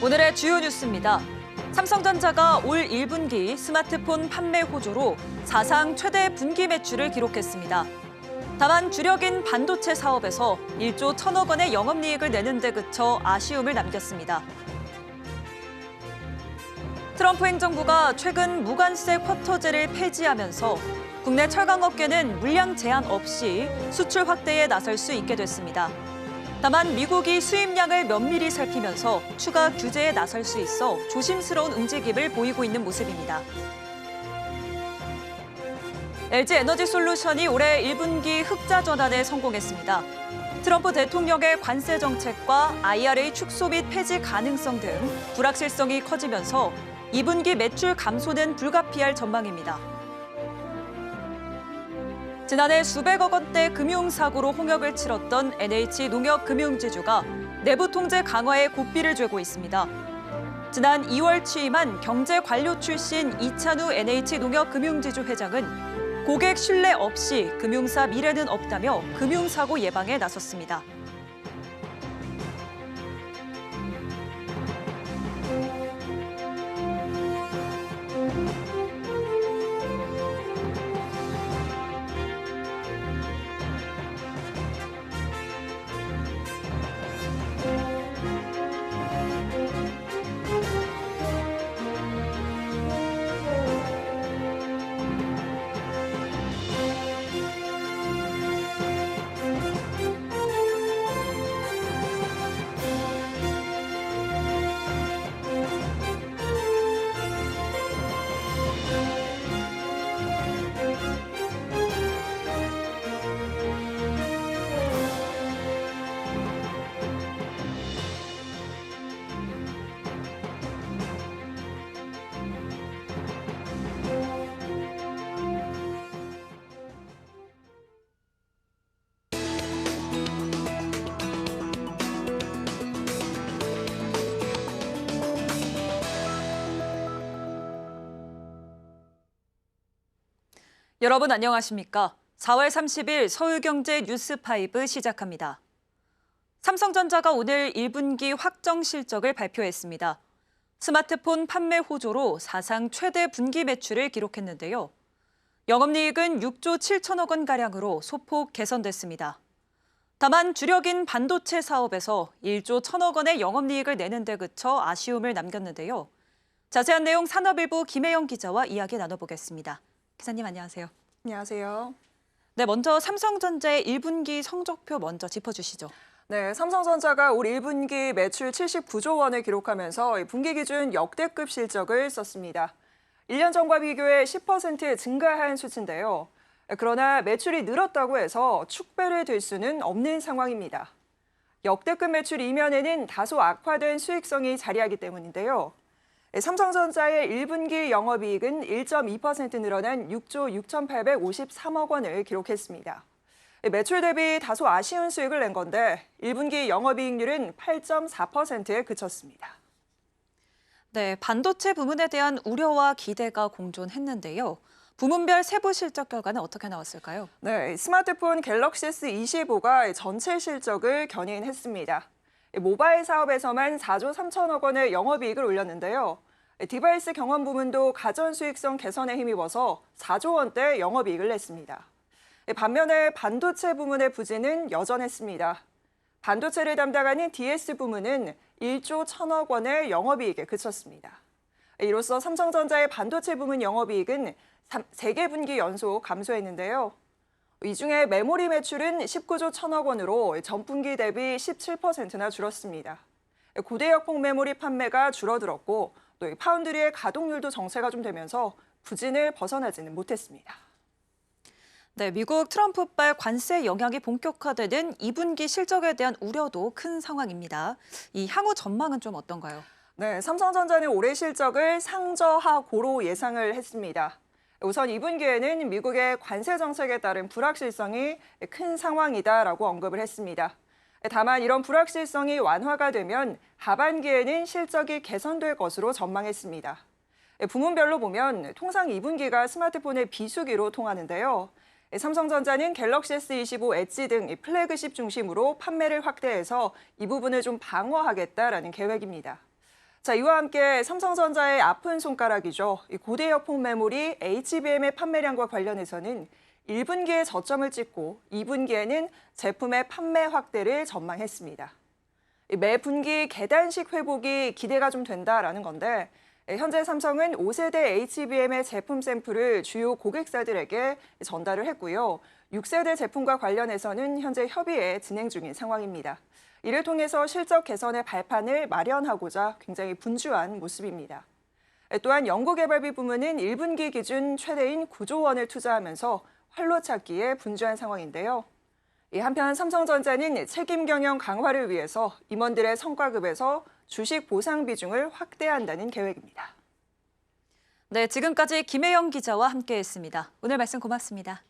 오늘의 주요 뉴스입니다. 삼성전자가 올 1분기 스마트폰 판매 호조로 사상 최대 분기 매출을 기록했습니다. 다만 주력인 반도체 사업에서 1조 1천억 원의 영업이익을 내는 데 그쳐 아쉬움을 남겼습니다. 트럼프 행정부가 최근 무관세 쿼터제를 폐지하면서 국내 철강업계는 물량 제한 없이 수출 확대에 나설 수 있게 됐습니다. 다만 미국이 수입량을 면밀히 살피면서 추가 규제에 나설 수 있어 조심스러운 움직임을 보이고 있는 모습입니다. LG에너지솔루션이 올해 1분기 흑자 전환에 성공했습니다. 트럼프 대통령의 관세 정책과 IRA 축소 및 폐지 가능성 등 불확실성이 커지면서 2분기 매출 감소는 불가피할 전망입니다. 지난해 수백억 원대 금융사고로 홍역을 치렀던 NH농협금융지주가 내부 통제 강화에 고삐를 쬐고 있습니다. 지난 2월 취임한 경제관료 출신 이찬우 NH농협금융지주 회장은 고객 신뢰 없이 금융사 미래는 없다며 금융사고 예방에 나섰습니다. 여러분 안녕하십니까? 4월 30일 서울경제 뉴스5 시작합니다. 삼성전자가 오늘 1분기 확정 실적을 발표했습니다. 스마트폰 판매 호조로 사상 최대 분기 매출을 기록했는데요. 영업이익은 6조 7천억 원가량으로 소폭 개선됐습니다. 다만 주력인 반도체 사업에서 1조 1천억 원의 영업이익을 내는 데 그쳐 아쉬움을 남겼는데요. 자세한 내용 산업일보 김혜영 기자와 이야기 나눠보겠습니다. 기자님 안녕하세요. 안녕하세요. 네, 먼저 삼성전자의 1분기 성적표 먼저 짚어주시죠. 네, 삼성전자가 올 1분기 매출 79조 원을 기록하면서 분기 기준 역대급 실적을 썼습니다. 1년 전과 비교해 10% 증가한 수치인데요. 그러나 매출이 늘었다고 해서 축배를 들 수는 없는 상황입니다. 역대급 매출 이면에는 다소 악화된 수익성이 자리하기 때문인데요. 삼성전자의 1분기 영업이익은 1.2% 늘어난 6조 6,853억 원을 기록했습니다. 매출 대비 다소 아쉬운 수익을 낸 건데 1분기 영업이익률은 8.4%에 그쳤습니다. 네, 반도체 부문에 대한 우려와 기대가 공존했는데요. 부문별 세부 실적 결과는 어떻게 나왔을까요? 네, 스마트폰 갤럭시 S25가 전체 실적을 견인했습니다. 모바일 사업에서만 4조 3천억 원의 영업이익을 올렸는데요. 디바이스 경험 부문도 가전 수익성 개선에 힘입어서 4조 원대 영업이익을 냈습니다. 반면에 반도체 부문의 부진은 여전했습니다. 반도체를 담당하는 DS 부문은 1조 1천억 원의 영업이익에 그쳤습니다. 이로써 삼성전자의 반도체 부문 영업이익은 3개 분기 연속 감소했는데요. 이 중에 메모리 매출은 19조 1천억 원으로 전분기 대비 17%나 줄었습니다. 고대역폭 메모리 판매가 줄어들었고 또 파운드리의 가동률도 정체가 좀 되면서 부진을 벗어나지는 못했습니다. 네, 미국 트럼프발 관세 영향이 본격화되는 2분기 실적에 대한 우려도 큰 상황입니다. 이 향후 전망은 좀 어떤가요? 네, 삼성전자는 올해 실적을 상저하고로 예상을 했습니다. 우선 2분기에는 미국의 관세 정책에 따른 불확실성이 큰 상황이다라고 언급을 했습니다. 다만 이런 불확실성이 완화가 되면 하반기에는 실적이 개선될 것으로 전망했습니다. 부문별로 보면 통상 2분기가 스마트폰의 비수기로 통하는데요. 삼성전자는 갤럭시 S25 엣지 등 플래그십 중심으로 판매를 확대해서 이 부분을 좀 방어하겠다라는 계획입니다. 자, 이와 함께 삼성전자의 아픈 손가락이죠. 이 고대역폭 메모리 HBM의 판매량과 관련해서는 1분기에 저점을 찍고 2분기에는 제품의 판매 확대를 전망했습니다. 매 분기 계단식 회복이 기대가 좀 된다라는 건데 현재 삼성은 5세대 HBM의 제품 샘플을 주요 고객사들에게 전달을 했고요. 6세대 제품과 관련해서는 현재 협의에 진행 중인 상황입니다. 이를 통해서 실적 개선의 발판을 마련하고자 굉장히 분주한 모습입니다. 또한 연구개발비 부문은 1분기 기준 최대인 9조 원을 투자하면서 활로 찾기에 분주한 상황인데요. 한편 삼성전자는 책임 경영 강화를 위해서 임원들의 성과급에서 주식 보상 비중을 확대한다는 계획입니다. 네, 지금까지 김혜영 기자와 함께했습니다. 오늘 말씀 고맙습니다.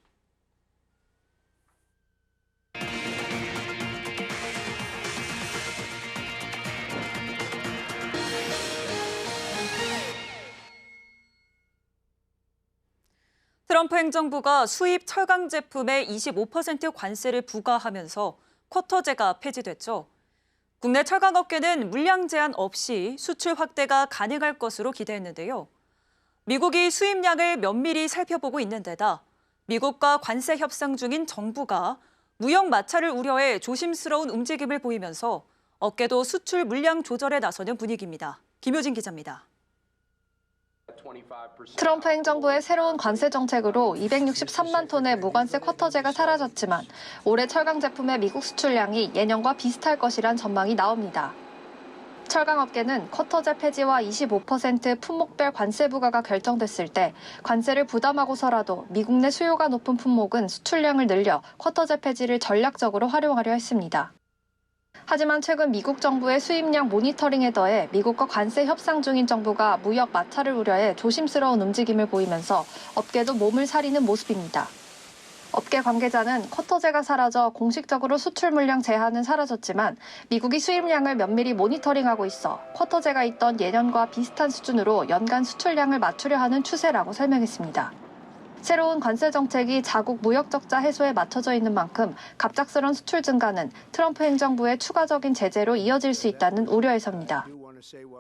트럼프 행정부가 수입 철강 제품에 25% 관세를 부과하면서 쿼터제가 폐지됐죠. 국내 철강업계는 물량 제한 없이 수출 확대가 가능할 것으로 기대했는데요. 미국이 수입량을 면밀히 살펴보고 있는 데다 미국과 관세 협상 중인 정부가 무역 마찰을 우려해 조심스러운 움직임을 보이면서 업계도 수출 물량 조절에 나서는 분위기입니다. 김효진 기자입니다. 트럼프 행정부의 새로운 관세 정책으로 263만 톤의 무관세 쿼터제가 사라졌지만 올해 철강 제품의 미국 수출량이 예년과 비슷할 것이란 전망이 나옵니다. 철강업계는 쿼터제 폐지와 25% 품목별 관세 부과가 결정됐을 때 관세를 부담하고서라도 미국 내 수요가 높은 품목은 수출량을 늘려 쿼터제 폐지를 전략적으로 활용하려 했습니다. 하지만 최근 미국 정부의 수입량 모니터링에 더해 미국과 관세 협상 중인 정부가 무역 마찰을 우려해 조심스러운 움직임을 보이면서 업계도 몸을 사리는 모습입니다. 업계 관계자는 쿼터제가 사라져 공식적으로 수출 물량 제한은 사라졌지만 미국이 수입량을 면밀히 모니터링하고 있어 쿼터제가 있던 예년과 비슷한 수준으로 연간 수출량을 맞추려 하는 추세라고 설명했습니다. 새로운 관세 정책이 자국 무역 적자 해소에 맞춰져 있는 만큼 갑작스런 수출 증가는 트럼프 행정부의 추가적인 제재로 이어질 수 있다는 우려에서입니다.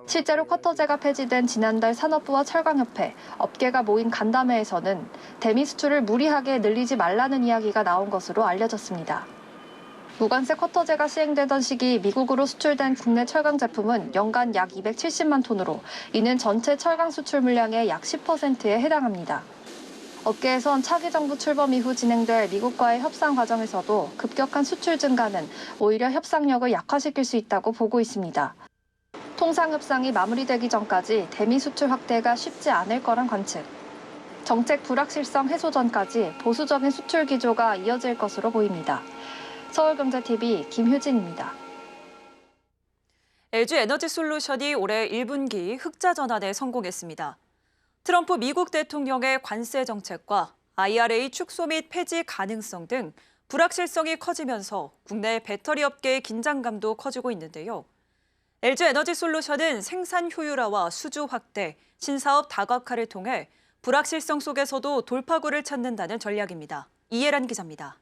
실제로 쿼터제가 폐지된 지난달 산업부와 철강협회, 업계가 모인 간담회에서는 대미 수출을 무리하게 늘리지 말라는 이야기가 나온 것으로 알려졌습니다. 무관세 쿼터제가 시행되던 시기 미국으로 수출된 국내 철강 제품은 연간 약 270만 톤으로 이는 전체 철강 수출 물량의 약 10%에 해당합니다. 업계에선 차기 정부 출범 이후 진행될 미국과의 협상 과정에서도 급격한 수출 증가는 오히려 협상력을 약화시킬 수 있다고 보고 있습니다. 통상 협상이 마무리되기 전까지 대미 수출 확대가 쉽지 않을 거란 관측. 정책 불확실성 해소 전까지 보수적인 수출 기조가 이어질 것으로 보입니다. 서울경제TV 김효진입니다. LG에너지솔루션이 올해 1분기 흑자 전환에 성공했습니다. 트럼프 미국 대통령의 관세 정책과 IRA 축소 및 폐지 가능성 등 불확실성이 커지면서 국내 배터리 업계의 긴장감도 커지고 있는데요. LG에너지솔루션은 생산 효율화와 수주 확대, 신사업 다각화를 통해 불확실성 속에서도 돌파구를 찾는다는 전략입니다. 이해란 기자입니다.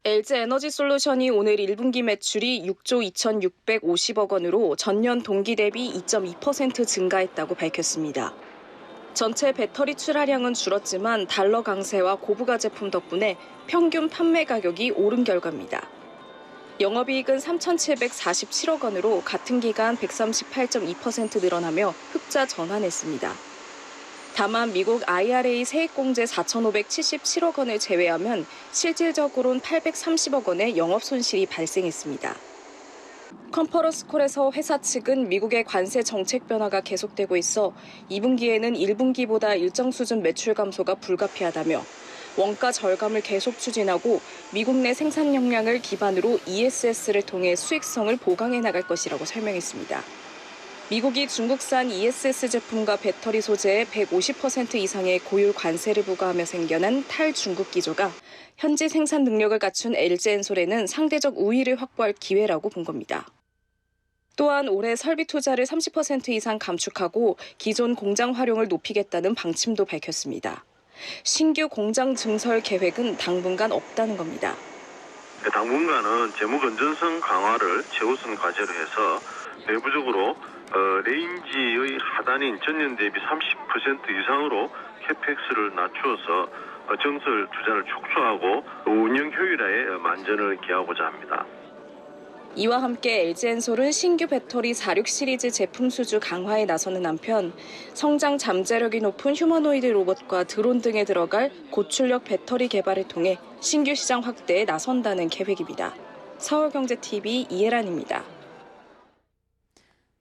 LG에너지솔루션이 오늘 1분기 매출이 6조 2,650억 원으로 전년 동기 대비 2.2% 증가했다고 밝혔습니다. 전체 배터리 출하량은 줄었지만 달러 강세와 고부가 제품 덕분에 평균 판매 가격이 오른 결과입니다. 영업이익은 3,747억 원으로 같은 기간 138.2% 늘어나며 흑자 전환했습니다. 다만 미국 IRA 세액공제 4,577억 원을 제외하면 실질적으로는 830억 원의 영업 손실이 발생했습니다. 컨퍼런스콜에서 회사 측은 미국의 관세 정책 변화가 계속되고 있어 2분기에는 1분기보다 일정 수준 매출 감소가 불가피하다며 원가 절감을 계속 추진하고 미국 내 생산 역량을 기반으로 ESS를 통해 수익성을 보강해 나갈 것이라고 설명했습니다. 미국이 중국산 ESS 제품과 배터리 소재의 150% 이상의 고율 관세를 부과하며 생겨난 탈중국 기조가 현지 생산 능력을 갖춘 LG엔솔에는 상대적 우위를 확보할 기회라고 본 겁니다. 또한 올해 설비 투자를 30% 이상 감축하고 기존 공장 활용을 높이겠다는 방침도 밝혔습니다. 신규 공장 증설 계획은 당분간 없다는 겁니다. 당분간은 재무 건전성 강화를 최우선 과제로 해서 내부적으로 레인지의 하단인 전년 대비 30% 이상으로 캐펙스를 낮추어서 정설 투자를 축소하고 운영 효율화에 만전을 기하고자 합니다. 이와 함께 LG엔솔은 신규 배터리 46 시리즈 제품 수주 강화에 나서는 한편 성장 잠재력이 높은 휴머노이드 로봇과 드론 등에 들어갈 고출력 배터리 개발을 통해 신규 시장 확대에 나선다는 계획입니다. 서울경제TV 이혜란입니다.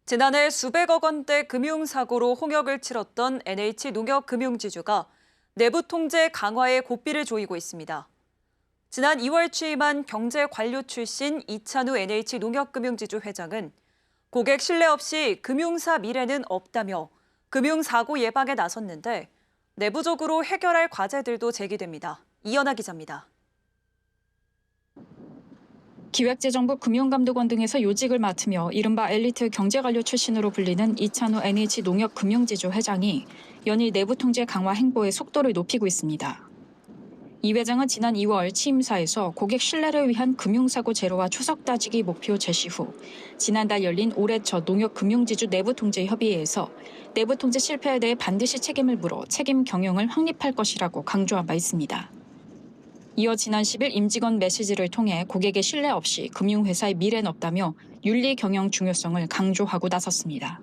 지난해 수백억 원대 금융사고로 홍역을 치렀던 NH농협금융지주가 내부 통제 강화에 고삐를 조이고 있습니다. 지난 2월 취임한 경제관료 출신 이찬우 NH농협금융지주 회장은 고객 신뢰 없이 금융사 미래는 없다며 금융사고 예방에 나섰는데 내부적으로 해결할 과제들도 제기됩니다. 이연아 기자입니다. 기획재정부 금융감독원 등에서 요직을 맡으며 이른바 엘리트 경제관료 출신으로 불리는 이찬우 NH농협금융지주 회장이 연일 내부 통제 강화 행보의 속도를 높이고 있습니다. 이 회장은 지난 2월 취임사에서 고객 신뢰를 위한 금융사고 제로와 초석 따지기 목표 제시 후 지난달 열린 올해 첫 농협금융지주 내부통제 협의회에서 내부통제 실패에 대해 반드시 책임을 물어 책임 경영을 확립할 것이라고 강조한 바 있습니다. 이어 지난 10일 임직원 메시지를 통해 고객의 신뢰 없이 금융회사의 미래는 없다며 윤리 경영 중요성을 강조하고 나섰습니다.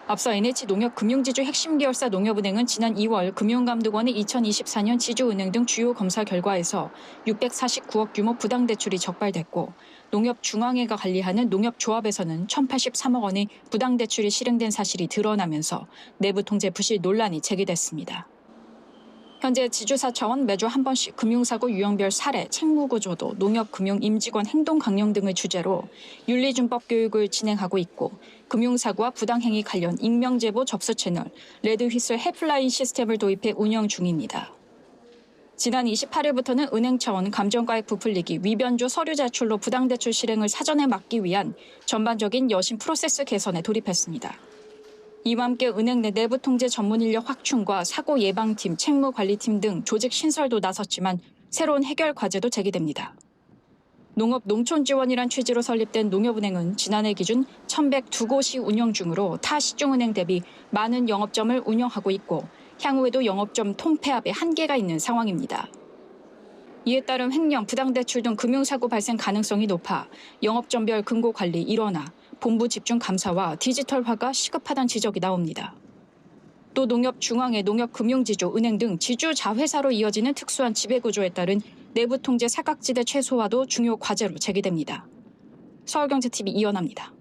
앞서 NH농협금융지주 핵심 계열사 농협은행은 지난 2월 금융감독원의 2024년 지주은행 등 주요 검사 결과에서 649억 규모 부당대출이 적발됐고 농협중앙회가 관리하는 농협조합에서는 1,083억 원의 부당대출이 실행된 사실이 드러나면서 내부 통제 부실 논란이 제기됐습니다. 현재 지주사 차원 매주 한 번씩 금융사고 유형별 사례, 책무구조도, 농협금융 임직원 행동 강령 등을 주제로 윤리준법 교육을 진행하고 있고 금융사고와 부당행위 관련 익명제보 접수 채널, 레드휘슬 헬프라인 시스템을 도입해 운영 중입니다. 지난 28일부터는 은행 차원 감정가액 부풀리기, 위변조 서류 제출로 부당대출 실행을 사전에 막기 위한 전반적인 여신 프로세스 개선에 돌입했습니다. 이와 함께 은행 내 내부 통제 전문 인력 확충과 사고 예방팀, 책무관리팀 등 조직 신설도 나섰지만 새로운 해결 과제도 제기됩니다. 농업 농촌 지원이란 취지로 설립된 농협은행은 지난해 기준 1,102곳이 운영 중으로 타 시중은행 대비 많은 영업점을 운영하고 있고 향후에도 영업점 통폐합에 한계가 있는 상황입니다. 이에 따른 횡령, 부당대출 등 금융사고 발생 가능성이 높아 영업점별 금고관리 일원화, 본부 집중 감사와 디지털화가 시급하다는 지적이 나옵니다. 또 농협중앙회, 농협금융지주, 은행 등 지주 자회사로 이어지는 특수한 지배구조에 따른 내부 통제 사각지대 최소화도 중요 과제로 제기됩니다. 서울경제TV 이연아입니다.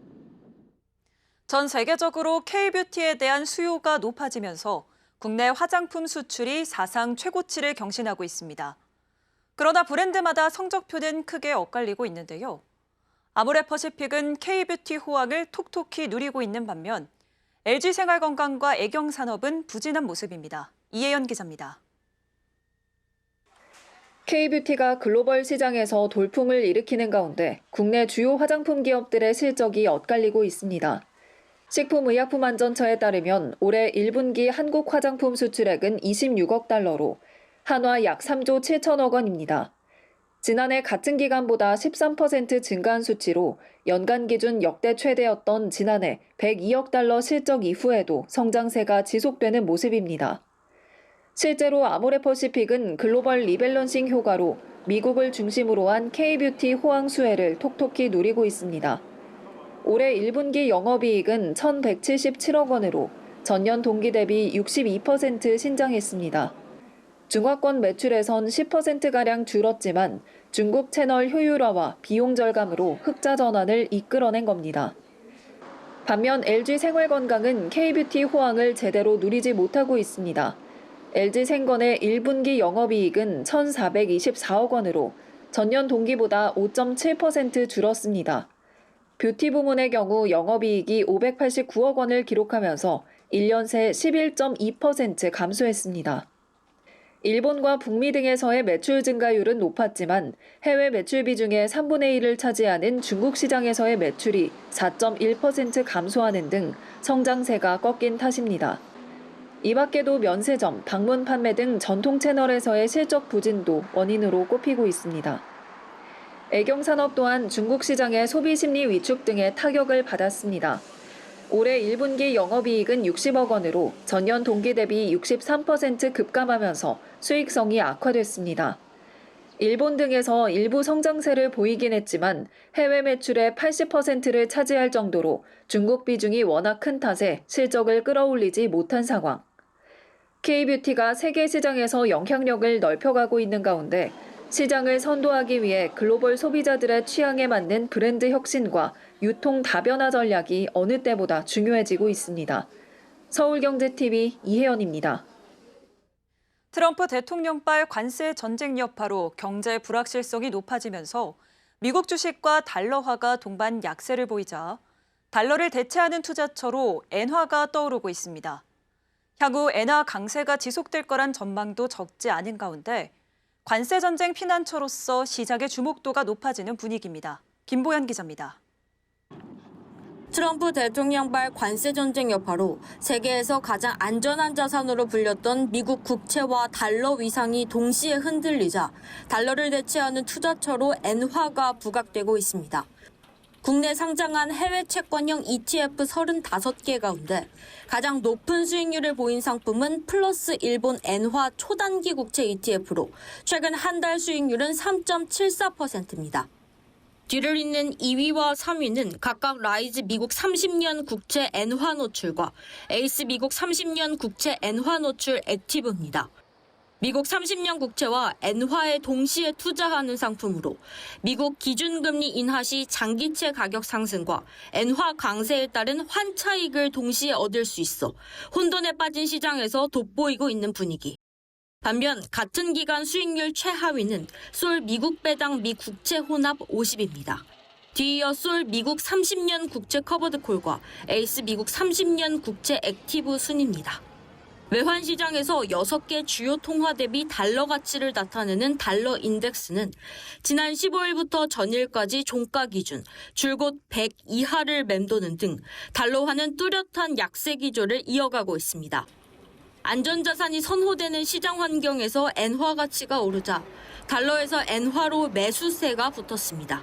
전 세계적으로 K-뷰티에 대한 수요가 높아지면서 국내 화장품 수출이 사상 최고치를 경신하고 있습니다. 그러나 브랜드마다 성적표는 크게 엇갈리고 있는데요. 아모레퍼시픽은 K-뷰티 호황을 톡톡히 누리고 있는 반면 LG생활건강과 애경산업은 부진한 모습입니다. 이혜연 기자입니다. K-뷰티가 글로벌 시장에서 돌풍을 일으키는 가운데 국내 주요 화장품 기업들의 실적이 엇갈리고 있습니다. 식품의약품안전처에 따르면 올해 1분기 한국 화장품 수출액은 26억 달러로 한화 약 3조 7천억 원입니다. 지난해 같은 기간보다 13% 증가한 수치로 연간 기준 역대 최대였던 지난해 102억 달러 실적 이후에도 성장세가 지속되는 모습입니다. 실제로 아모레퍼시픽은 글로벌 리밸런싱 효과로 미국을 중심으로 한 K-뷰티 호황 수혜를 톡톡히 누리고 있습니다. 올해 1분기 영업이익은 1,177억 원으로 전년 동기 대비 62% 신장했습니다. 중화권 매출에선 10%가량 줄었지만 중국 채널 효율화와 비용 절감으로 흑자 전환을 이끌어낸 겁니다. 반면 LG생활건강은 K-뷰티 호황을 제대로 누리지 못하고 있습니다. LG생건의 1분기 영업이익은 1,424억 원으로 전년 동기보다 5.7% 줄었습니다. 뷰티 부문의 경우 영업이익이 589억 원을 기록하면서 1년 새 11.2% 감소했습니다. 일본과 북미 등에서의 매출 증가율은 높았지만 해외 매출 비중의 3분의 1을 차지하는 중국 시장에서의 매출이 4.1% 감소하는 등 성장세가 꺾인 탓입니다. 이 밖에도 면세점, 방문 판매 등 전통 채널에서의 실적 부진도 원인으로 꼽히고 있습니다. 애경산업 또한 중국 시장의 소비 심리 위축 등의 타격을 받았습니다. 올해 1분기 영업이익은 60억 원으로 전년 동기 대비 63% 급감하면서 수익성이 악화됐습니다. 일본 등에서 일부 성장세를 보이긴 했지만 해외 매출의 80%를 차지할 정도로 중국 비중이 워낙 큰 탓에 실적을 끌어올리지 못한 상황. K뷰티가 세계 시장에서 영향력을 넓혀가고 있는 가운데 시장을 선도하기 위해 글로벌 소비자들의 취향에 맞는 브랜드 혁신과 유통 다변화 전략이 어느 때보다 중요해지고 있습니다. 서울경제TV 이혜연입니다. 트럼프 대통령발 관세 전쟁 여파로 경제 불확실성이 높아지면서 미국 주식과 달러화가 동반 약세를 보이자 달러를 대체하는 투자처로 엔화가 떠오르고 있습니다. 향후 엔화 강세가 지속될 거란 전망도 적지 않은 가운데 관세 전쟁 피난처로서 시장의 주목도가 높아지는 분위기입니다. 김보연 기자입니다. 트럼프 대통령발 관세 전쟁 여파로 세계에서 가장 안전한 자산으로 불렸던 미국 국채와 달러 위상이 동시에 흔들리자 달러를 대체하는 투자처로 엔화가 부각되고 있습니다. 국내 상장한 해외 채권형 ETF 35개 가운데 가장 높은 수익률을 보인 상품은 플러스 일본 엔화 초단기 국채 ETF로 최근 한 달 수익률은 3.74%입니다. 뒤를 잇는 2위와 3위는 각각 라이즈 미국 30년 국채 엔화 노출과 에이스 미국 30년 국채 엔화 노출 액티브입니다. 미국 30년 국채와 엔화에 동시에 투자하는 상품으로 미국 기준금리 인하 시 장기채 가격 상승과 엔화 강세에 따른 환차익을 동시에 얻을 수 있어 혼돈에 빠진 시장에서 돋보이고 있는 분위기. 반면 같은 기간 수익률 최하위는 솔 미국 배당 미 국채 혼합 50입니다. 뒤이어 솔 미국 30년 국채 커버드 콜과 에이스 미국 30년 국채 액티브 순입니다. 외환 시장에서 6개 주요 통화 대비 달러 가치를 나타내는 달러 인덱스는 지난 15일부터 전일까지 종가 기준 줄곧 100 이하를 맴도는 등 달러화는 뚜렷한 약세 기조를 이어가고 있습니다. 안전자산이 선호되는 시장 환경에서 엔화 가치가 오르자 달러에서 엔화로 매수세가 붙었습니다.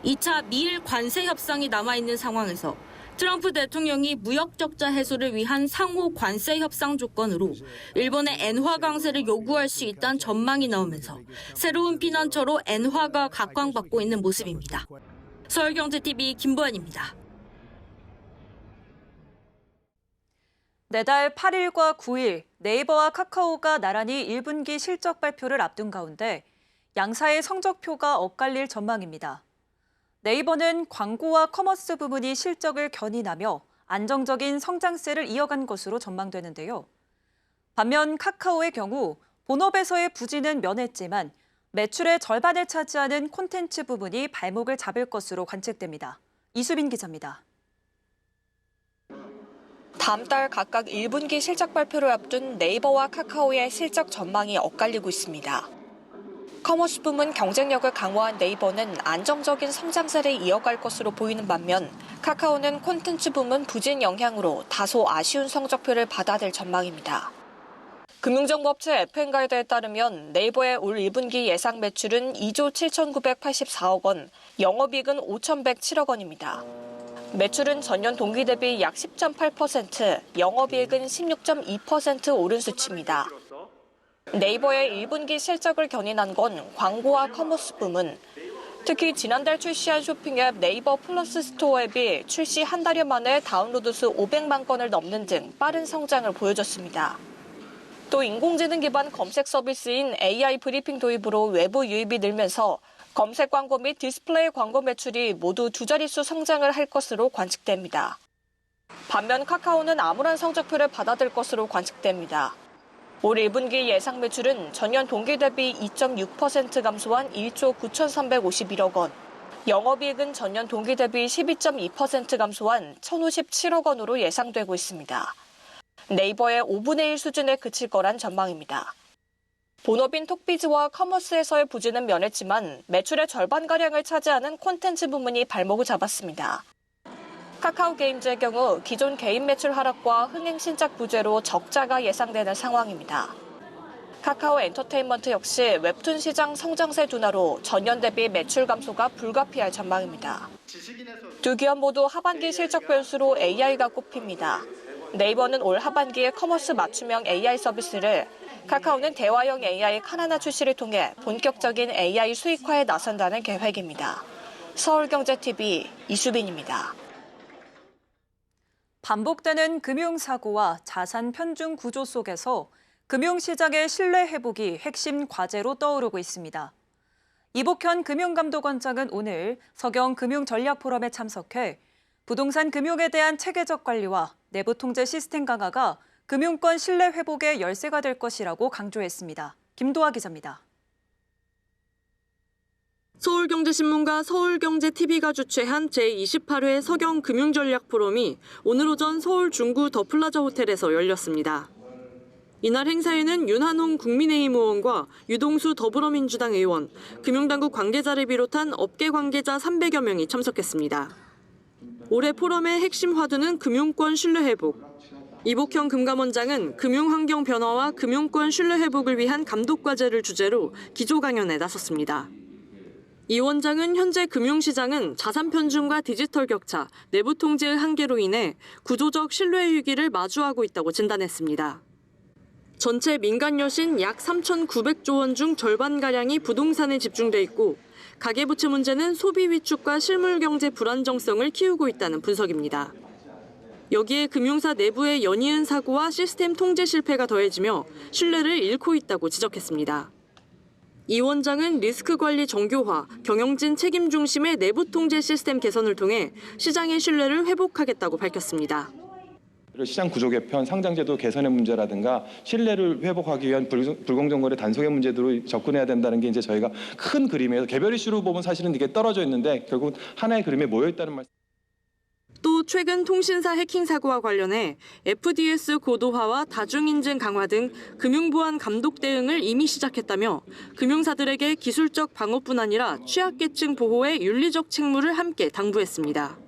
2차 미일 관세 협상이 남아있는 상황에서 트럼프 대통령이 무역 적자 해소를 위한 상호 관세 협상 조건으로 일본의 엔화 강세를 요구할 수 있다는 전망이 나오면서 새로운 피난처로 엔화가 각광받고 있는 모습입니다. 서울경제TV 김보연입니다. 내달 8일과 9일 네이버와 카카오가 나란히 1분기 실적 발표를 앞둔 가운데 양사의 성적표가 엇갈릴 전망입니다. 네이버는 광고와 커머스 부문이 실적을 견인하며 안정적인 성장세를 이어간 것으로 전망되는데요. 반면 카카오의 경우 본업에서의 부진은 면했지만 매출의 절반을 차지하는 콘텐츠 부문이 발목을 잡을 것으로 관측됩니다. 이수빈 기자입니다. 다음 달 각각 1분기 실적 발표를 앞둔 네이버와 카카오의 실적 전망이 엇갈리고 있습니다. 커머스 부문 경쟁력을 강화한 네이버는 안정적인 성장세를 이어갈 것으로 보이는 반면 카카오는 콘텐츠 부문 부진 영향으로 다소 아쉬운 성적표를 받아들 전망입니다. 금융정보업체 FN가이드에 따르면 네이버의 올 1분기 예상 매출은 2조 7,984억 원, 영업이익은 5,107억 원입니다. 매출은 전년 동기 대비 약 10.8%, 영업이익은 16.2% 오른 수치입니다. 네이버의 1분기 실적을 견인한 건 광고와 커머스 부문, 특히 지난달 출시한 쇼핑앱 네이버 플러스 스토어 앱이 출시 한 달여 만에 다운로드 수 500만 건을 넘는 등 빠른 성장을 보여줬습니다. 또 인공지능 기반 검색 서비스인 AI 브리핑 도입으로 외부 유입이 늘면서 검색 광고 및 디스플레이 광고 매출이 모두 두 자릿수 성장을 할 것으로 관측됩니다. 반면 카카오는 암울한 성적표를 받아들 것으로 관측됩니다. 올 1분기 예상 매출은 전년 동기 대비 2.6% 감소한 1조 9,351억 원, 영업이익은 전년 동기 대비 12.2% 감소한 1,057억 원으로 예상되고 있습니다. 네이버의 5분의 1 수준에 그칠 거란 전망입니다. 본업인 톡비즈와 커머스에서의 부진은 면했지만 매출의 절반가량을 차지하는 콘텐츠 부문이 발목을 잡았습니다. 카카오 게임즈의 경우 기존 개인 매출 하락과 흥행 신작 부재로 적자가 예상되는 상황입니다. 카카오 엔터테인먼트 역시 웹툰 시장 성장세 둔화로 전년 대비 매출 감소가 불가피할 전망입니다. 두 기업 모두 하반기 실적 변수로 AI가 꼽힙니다. 네이버는 올 하반기에 커머스 맞춤형 AI 서비스를, 카카오는 대화형 AI 카나나 출시를 통해 본격적인 AI 수익화에 나선다는 계획입니다. 서울경제TV 이수빈입니다. 반복되는 금융사고와 자산 편중 구조 속에서 금융시장의 신뢰 회복이 핵심 과제로 떠오르고 있습니다. 이복현 금융감독원장은 오늘 서경 금융전략포럼에 참석해 부동산 금융에 대한 체계적 관리와 내부 통제 시스템 강화가 금융권 신뢰 회복의 열쇠가 될 것이라고 강조했습니다. 김도하 기자입니다. 서울경제신문과 서울경제TV가 주최한 제28회 서경 금융전략포럼이 오늘 오전 서울 중구 더 플라자 호텔에서 열렸습니다. 이날 행사에는 윤한홍 국민의힘 의원과 유동수 더불어민주당 의원, 금융당국 관계자를 비롯한 업계 관계자 300여 명이 참석했습니다. 올해 포럼의 핵심 화두는 금융권 신뢰 회복. 이복현 금감원장은 금융환경 변화와 금융권 신뢰 회복을 위한 감독 과제를 주제로 기조 강연에 나섰습니다. 이 원장은 현재 금융시장은 자산 편중과 디지털 격차, 내부 통제의 한계로 인해 구조적 신뢰 위기를 마주하고 있다고 진단했습니다. 전체 민간 여신 약 3,900조 원 중 절반가량이 부동산에 집중돼 있고 가계부채 문제는 소비 위축과 실물 경제 불안정성을 키우고 있다는 분석입니다. 여기에 금융사 내부의 연이은 사고와 시스템 통제 실패가 더해지며 신뢰를 잃고 있다고 지적했습니다. 이 원장은 리스크 관리 정교화, 경영진 책임 중심의 내부 통제 시스템 개선을 통해 시장의 신뢰를 회복하겠다고 밝혔습니다. 시장 구조 개편, 상장제도 개선의 문제라든가 신뢰를 회복하기 위한 불공정 거래 단속의 문제들로 접근해야 된다는 게 이제 저희가 큰 그림에서 개별 이슈로 보면 사실은 이게 떨어져 있는데 결국 하나의 그림에 모여 있다는 말씀. 또 최근 통신사 해킹 사고와 관련해 FDS 고도화와 다중인증 강화 등 금융보안 감독 대응을 이미 시작했다며 금융사들에게 기술적 방어뿐 아니라 취약계층 보호의 윤리적 책무를 함께 당부했습니다.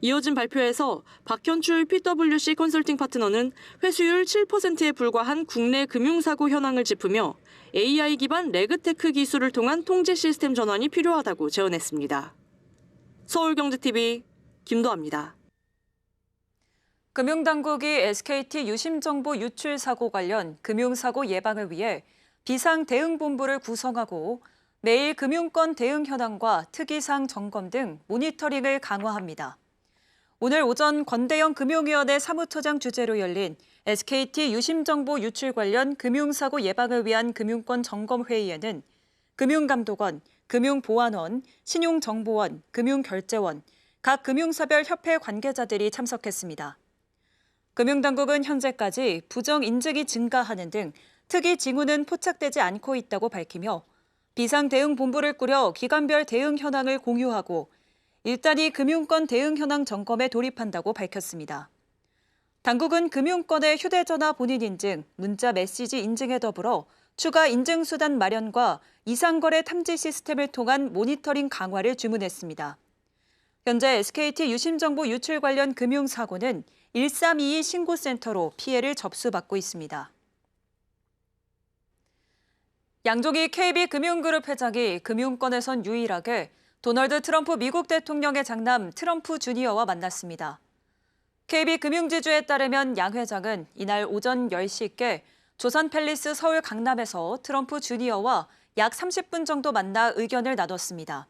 이어진 발표에서 박현출 PwC 컨설팅 파트너는 회수율 7%에 불과한 국내 금융사고 현황을 짚으며 AI 기반 레그테크 기술을 통한 통제 시스템 전환이 필요하다고 제언했습니다. 서울경제TV 김도하입니다. 금융당국이 SKT 유심정보 유출 사고 관련 금융사고 예방을 위해 비상대응본부를 구성하고 매일 금융권 대응 현황과 특이사항 점검 등 모니터링을 강화합니다. 오늘 오전 권대영 금융위원회 사무처장 주재로 열린 SKT 유심정보 유출 관련 금융사고 예방을 위한 금융권 점검회의에는 금융감독원, 금융보안원, 신용정보원, 금융결제원, 각 금융사별 협회 관계자들이 참석했습니다. 금융당국은 현재까지 부정 인증이 증가하는 등 특이 징후는 포착되지 않고 있다고 밝히며 비상대응본부를 꾸려 기관별 대응 현황을 공유하고 일단이 금융권 대응 현황 점검에 돌입한다고 밝혔습니다. 당국은 금융권의 휴대전화 본인 인증, 문자 메시지 인증에 더불어 추가 인증수단 마련과 이상거래 탐지 시스템을 통한 모니터링 강화를 주문했습니다. 현재 SKT 유심정보 유출 관련 금융사고는 1322 신고센터로 피해를 접수받고 있습니다. 양조기 KB금융그룹 회장이 금융권에선 유일하게 도널드 트럼프 미국 대통령의 장남 트럼프 주니어와 만났습니다. KB금융지주에 따르면 양 회장은 이날 오전 10시께 조선팰리스 서울 강남에서 트럼프 주니어와 약 30분 정도 만나 의견을 나눴습니다.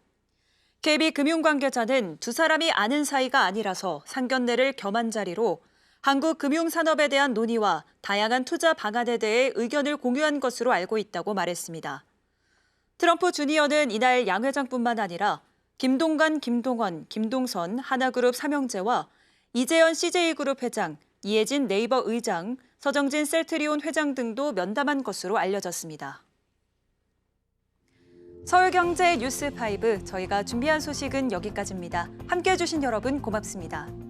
KB금융 관계자는 두 사람이 아는 사이가 아니라서 상견례를 겸한 자리로 한국 금융산업에 대한 논의와 다양한 투자 방안에 대해 의견을 공유한 것으로 알고 있다고 말했습니다. 트럼프 주니어는 이날 양 회장뿐만 아니라 김동관, 김동원, 김동선 하나그룹 삼형제와 이재현 CJ그룹 회장, 이혜진 네이버 의장, 서정진 셀트리온 회장 등도 면담한 것으로 알려졌습니다. 서울경제 뉴스5 저희가 준비한 소식은 여기까지입니다. 함께해 주신 여러분 고맙습니다.